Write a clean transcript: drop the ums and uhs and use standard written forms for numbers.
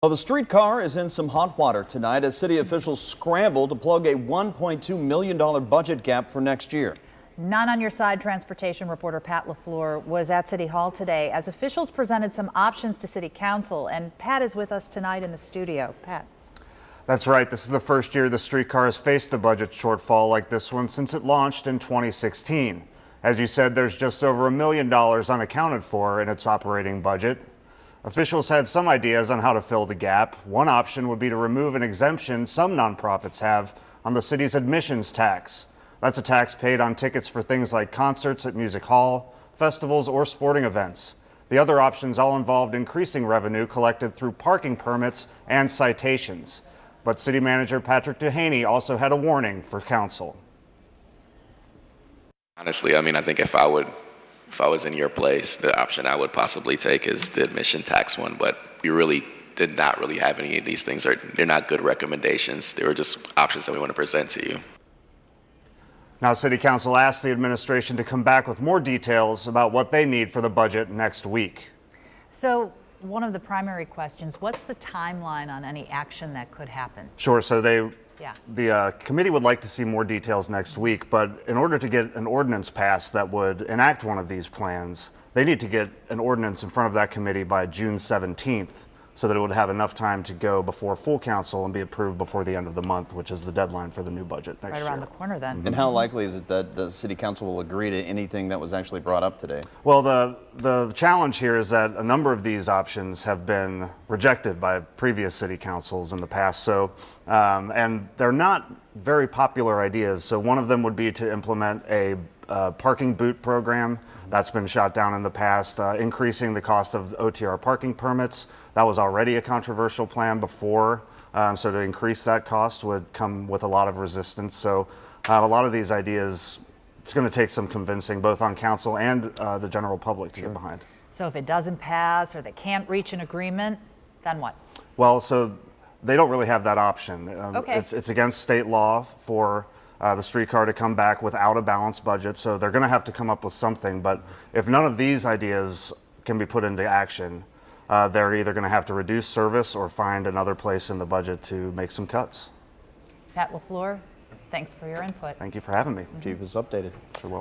Well, the streetcar is in some hot water tonight as city officials scramble to plug a $1.2 million budget gap for next year. Not on your side, transportation reporter Pat LaFleur was at City Hall today as officials presented some options to City Council, and Pat is with us tonight in the studio. Pat. That's right. This is the first year the streetcar has faced a budget shortfall like this one since it launched in 2016. As you said, there's just over $1 million unaccounted for in its operating budget. Officials had some ideas on how to fill the gap. One option would be to remove an exemption some nonprofits have on the city's admissions tax. That's a tax paid on tickets for things like concerts at Music Hall, festivals, or sporting events. The other options all involved increasing revenue collected through parking permits and citations. But City Manager Patrick Duhaney also had a warning for council. Honestly, I think if I was in your place, the option I would possibly take is the admission tax one, but we really did not really have any of these things. They're not good recommendations. They were just options that we want to present to you. Now, City Council asked the administration to come back with more details about what they need for the budget next week. So one of the primary questions, what's the timeline on any action that could happen? Sure. So the committee would like to see more details next week, but in order to get an ordinance passed that would enact one of these plans, they need to get an ordinance in front of that committee by June 17th so that it would have enough time to go before full council and be approved before the end of the month, which is the deadline for the new budget next year. Right around the corner then. And how likely is it that the city council will agree to anything that was actually brought up today? Well, the challenge here is that a number of these options have been rejected by previous city councils in the past. So, and they're not very popular ideas. So one of them would be to implement a parking boot program. That's been shot down in the past. Increasing the cost of OTR parking permits. That was already a controversial plan before. So to increase that cost would come with a lot of resistance. So a lot of these ideas, it's going to take some convincing both on council and the general public to get behind. So if it doesn't pass or they can't reach an agreement, then what? Well, so they don't really have that option. Okay. It's against state law for the streetcar to come back without a balanced budget. So they're going to have to come up with something. But if none of these ideas can be put into action, they're either going to have to reduce service or find another place in the budget to make some cuts. Pat LaFleur, thanks for your input. Thank you for having me. Keep us updated. Sure will.